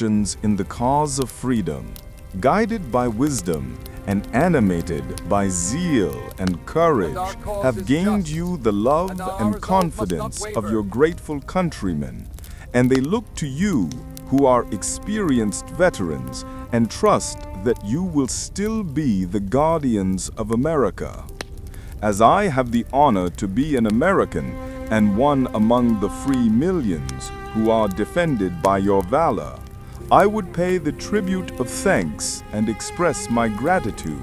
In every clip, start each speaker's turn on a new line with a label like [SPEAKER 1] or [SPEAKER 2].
[SPEAKER 1] in the cause of freedom, guided by wisdom and animated by zeal and courage, have gained you the love and confidence of your grateful countrymen, and they look to you, who are experienced veterans, and trust that you will still be the guardians of America. As I have the honor to be an American and one among the free millions who are defended by your valor, I would pay the tribute of thanks and express my gratitude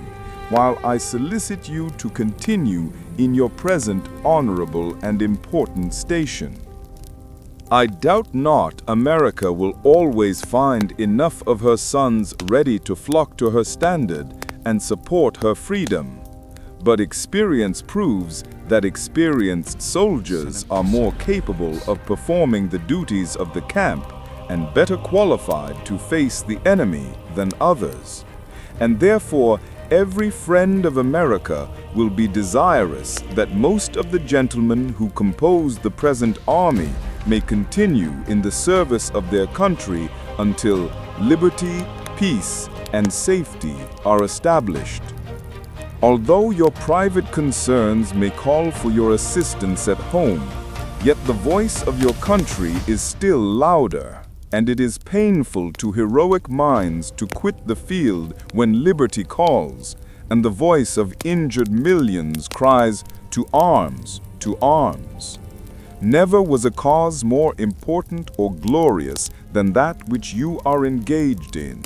[SPEAKER 1] while I solicit you to continue in your present honorable and important station. I doubt not America will always find enough of her sons ready to flock to her standard and support her freedom. But experience proves that experienced soldiers are more capable of performing the duties of the camp and better qualified to face the enemy than others. And therefore, every friend of America will be desirous that most of the gentlemen who compose the present army may continue in the service of their country until liberty, peace, and safety are established. Although your private concerns may call for your assistance at home, yet the voice of your country is still louder, and it is painful to heroic minds to quit the field when liberty calls, and the voice of injured millions cries, "To arms, to arms." Never was a cause more important or glorious than that which you are engaged in.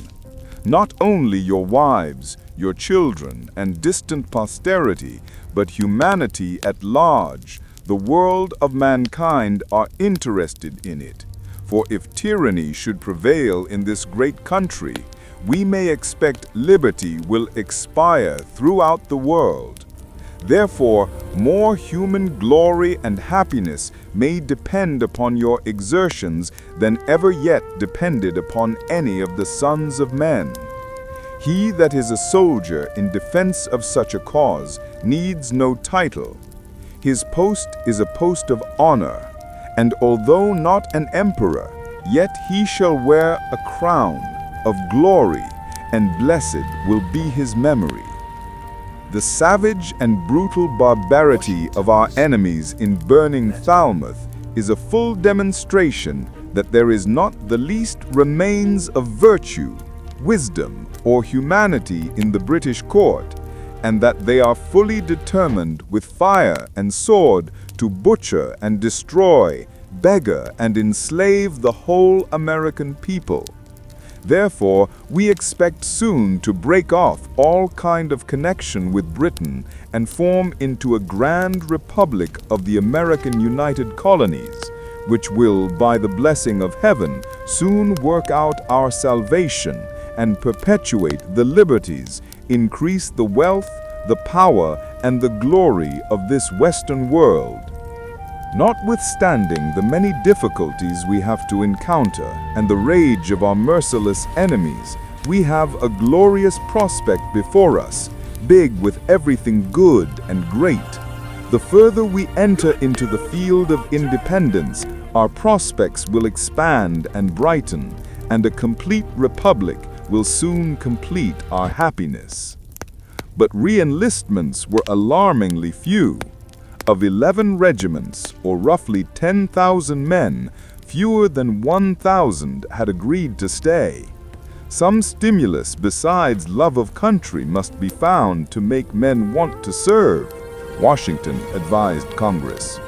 [SPEAKER 1] Not only your wives, your children, and distant posterity, but humanity at large, the world of mankind, are interested in it. For if tyranny should prevail in this great country, we may expect liberty will expire throughout the world. Therefore, more human glory and happiness may depend upon your exertions than ever yet depended upon any of the sons of men. He that is a soldier in defense of such a cause needs no title. His post is a post of honor, and although not an emperor, yet he shall wear a crown of glory, and blessed will be his memory. The savage and brutal barbarity of our enemies in burning Falmouth is a full demonstration that there is not the least remains of virtue, wisdom, or humanity in the British court, and that they are fully determined with fire and sword to butcher and destroy, beggar and enslave the whole American people. Therefore, we expect soon to break off all kind of connection with Britain and form into a grand republic of the American United Colonies, which will, by the blessing of heaven, soon work out our salvation and perpetuate the liberties, increase the wealth, the power, and the glory of this Western world. Notwithstanding the many difficulties we have to encounter and the rage of our merciless enemies, we have a glorious prospect before us, big with everything good and great. The further we enter into the field of independence, our prospects will expand and brighten, and a complete republic will soon complete our happiness. But re-enlistments were alarmingly few. Of 11 regiments, or roughly 10,000 men, fewer than 1,000 had agreed to stay. Some stimulus besides love of country must be found to make men want to serve, Washington advised Congress.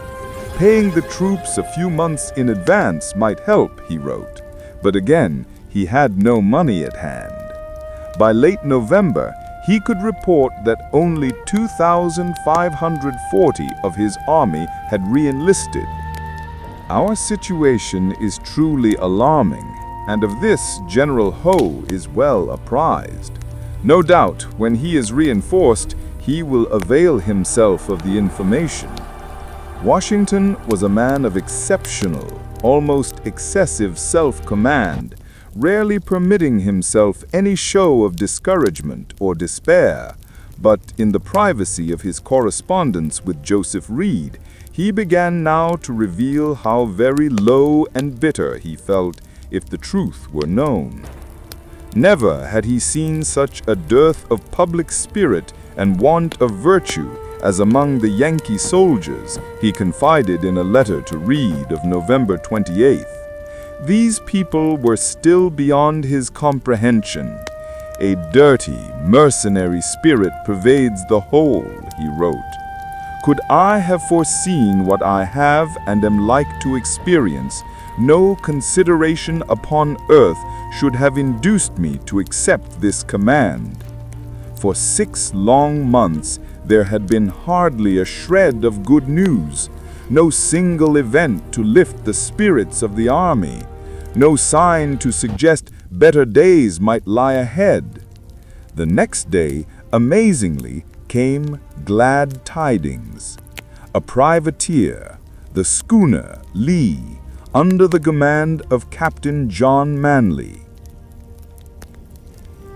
[SPEAKER 1] Paying the troops a few months in advance might help, he wrote, but again, he had no money at hand. By late November, he could report that only 2,540 of his army had re-enlisted. Our situation is truly alarming, and of this General Ho is well apprised. No doubt, when he is reinforced, he will avail himself of the information. Washington was a man of exceptional, almost excessive self-command, rarely permitting himself any show of discouragement or despair, but in the privacy of his correspondence with Joseph Reed, he began now to reveal how very low and bitter he felt if the truth were known. Never had he seen such a dearth of public spirit and want of virtue as among the Yankee soldiers, he confided in a letter to Reed of November 28th. These people were still beyond his comprehension. A dirty, mercenary spirit pervades the whole, he wrote. Could I have foreseen what I have and am like to experience, no consideration upon earth should have induced me to accept this command. For 6 long months there had been hardly a shred of good news, no single event to lift the spirits of the army, no sign to suggest better days might lie ahead. The next day, amazingly, came glad tidings. A privateer, the schooner Lee, under the command of Captain John Manley,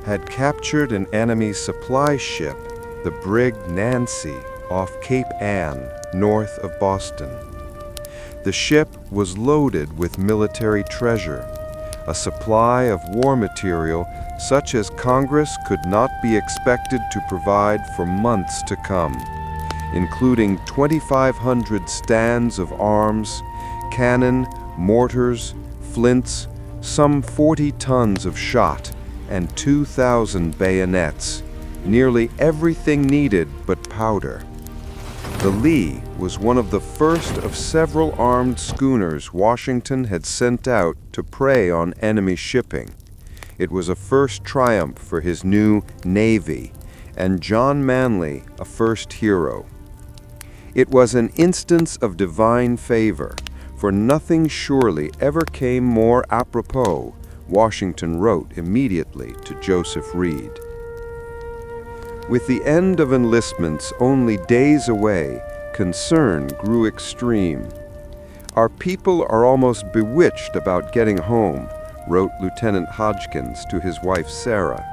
[SPEAKER 2] had captured an enemy supply ship, the brig Nancy, off Cape Ann, north of Boston. The ship was loaded with military treasure, a supply of war material such as Congress could not be expected to provide for months to come, including 2,500 stands of arms, cannon, mortars, flints, some 40 tons of shot, and 2,000 bayonets, nearly everything needed but powder. The Lee was one of the first of several armed schooners Washington had sent out to prey on enemy shipping. It was a first triumph for his new Navy, and John Manley a first hero. It was an instance of divine favor, for nothing surely ever came more apropos, Washington wrote immediately to Joseph Reed. With the end of enlistments only days away, concern grew extreme. Our people are almost bewitched about getting home, wrote Lieutenant Hodgkins to his wife Sarah.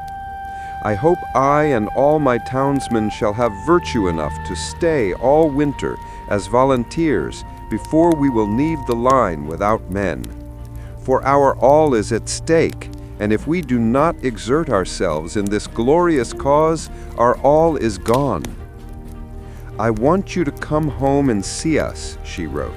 [SPEAKER 2] I hope I and all my townsmen shall have virtue enough to stay all winter as volunteers before we will leave the line without men. For our all is at stake, and if we do not exert ourselves in this glorious cause, our all is gone. I want you to come home and see us, she wrote.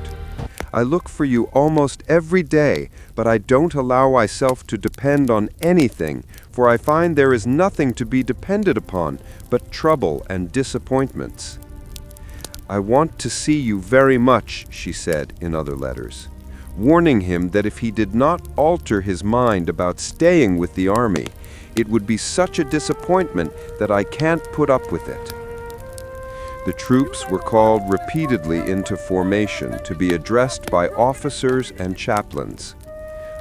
[SPEAKER 2] I look for you almost every day, but I don't allow myself to depend on anything, for I find there is nothing to be depended upon but trouble and disappointments. I want to see you very much, she said in other letters, warning him that if he did not alter his mind about staying with the army, it would be such a disappointment that I can't put up with it. The troops were called repeatedly into formation to be addressed by officers and chaplains.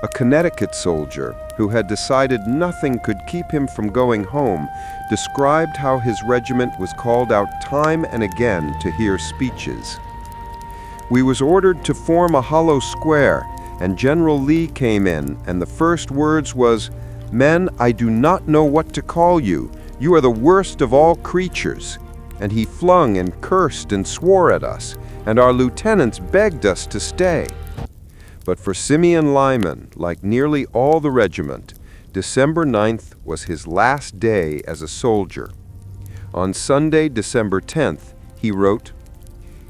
[SPEAKER 2] A Connecticut soldier, who had decided nothing could keep him from going home, described how his regiment was called out time and again to hear speeches. We was ordered to form a hollow square, and General Lee came in, and the first words was, "Men, I do not know what to call you. You are the worst of all creatures." And he flung and cursed and swore at us, and our lieutenants begged us to stay. But for Simeon Lyman, like nearly all the regiment, December 9th was his last day as a soldier. On Sunday, December 10th, he wrote,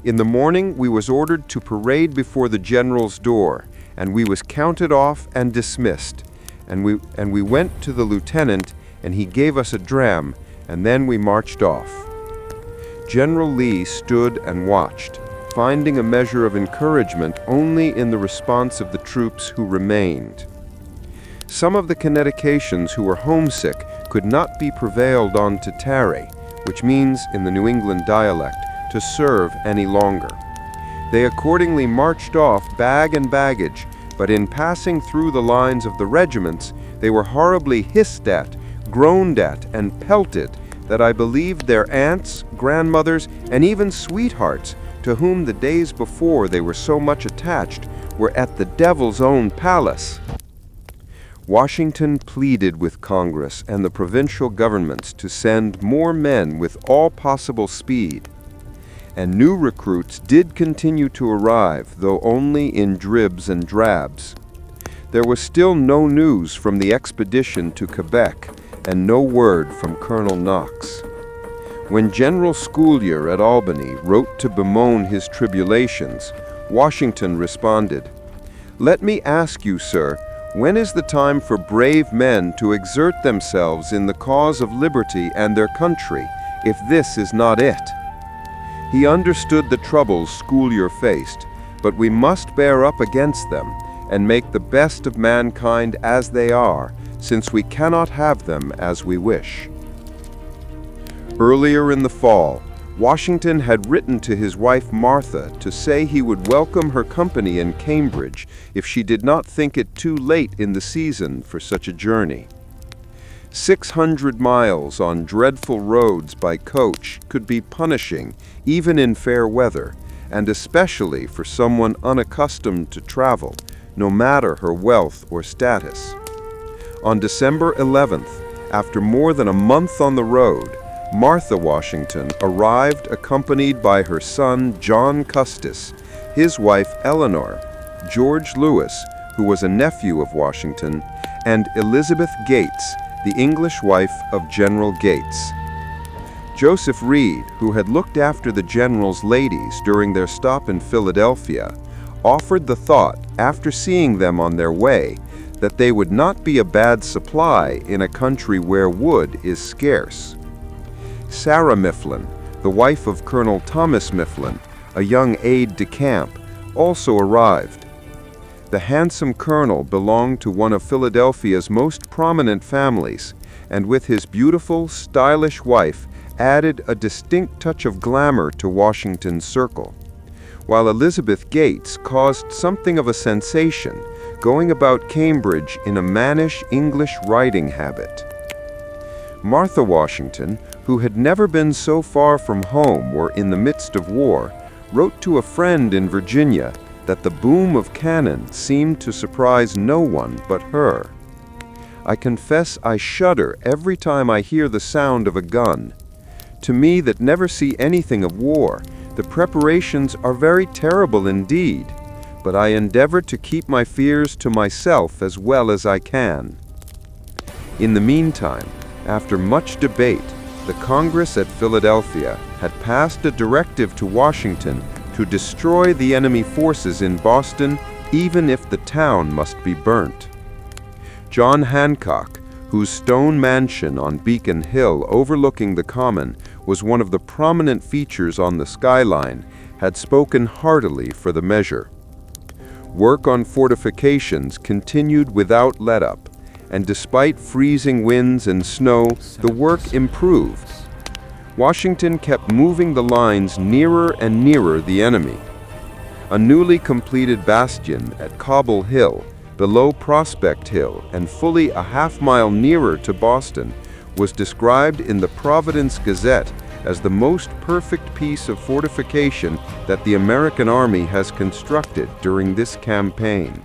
[SPEAKER 2] "In the morning we was ordered to parade before the general's door, and we was counted off and dismissed, and we went to the lieutenant, and he gave us a dram, and then we marched off." General Lee stood and watched, finding a measure of encouragement only in the response of the troops who remained. Some of the Connecticutians who were homesick could not be prevailed on to tarry, which means, in the New England dialect, to serve any longer. They accordingly marched off bag and baggage, but in passing through the lines of the regiments, they were horribly hissed at, groaned at, and pelted, that I believed their aunts, grandmothers, and even sweethearts, to whom the days before they were so much attached, were at the devil's own palace. Washington pleaded with Congress and the provincial governments to send more men with all possible speed. And new recruits did continue to arrive, though only in dribs and drabs. There was still no news from the expedition to Quebec and no word from Colonel Knox. When General Schuyler at Albany wrote to bemoan his tribulations, Washington responded, "Let me ask you, sir, when is the time for brave men to exert themselves in the cause of liberty and their country, if this is not it?" He understood the troubles Schuyler faced, but we must bear up against them and make the best of mankind as they are, since we cannot have them as we wish. Earlier in the fall, Washington had written to his wife Martha to say he would welcome her company in Cambridge if she did not think it too late in the season for such a journey. 600 miles on dreadful roads by coach could be punishing even in fair weather, and especially for someone unaccustomed to travel, no matter her wealth or status. On December 11th, after more than a month on the road, Martha Washington arrived accompanied by her son John Custis, his wife Eleanor, George Lewis, who was a nephew of Washington, and Elizabeth Gates, the English wife of General Gates. Joseph Reed, who had looked after the general's ladies during their stop in Philadelphia, offered the thought, after seeing them on their way, that they would not be a bad supply in a country where wood is scarce. Sarah Mifflin, the wife of Colonel Thomas Mifflin, a young aide-de-camp, also arrived. The handsome colonel belonged to one of Philadelphia's most prominent families, and with his beautiful, stylish wife, added a distinct touch of glamour to Washington's circle, while Elizabeth Gates caused something of a sensation, going about Cambridge in a mannish English riding habit. Martha Washington, who had never been so far from home or in the midst of war, wrote to a friend in Virginia that the boom of cannon seemed to surprise no one but her. "I confess I shudder every time I hear the sound of a gun. To me that never see anything of war, the preparations are very terrible indeed, but I endeavor to keep my fears to myself as well as I can." In the meantime, after much debate, the Congress at Philadelphia had passed a directive to Washington to destroy the enemy forces in Boston, even if the town must be burnt. John Hancock, whose stone mansion on Beacon Hill overlooking the Common was one of the prominent features on the skyline, had spoken heartily for the measure. Work on fortifications continued without let-up, and despite freezing winds and snow, the work improved. Washington kept moving the lines nearer and nearer the enemy. A newly completed bastion at Cobble Hill, below Prospect Hill and fully a half-mile nearer to Boston, was described in the Providence Gazette as the most perfect piece of fortification that the American Army has constructed during this campaign.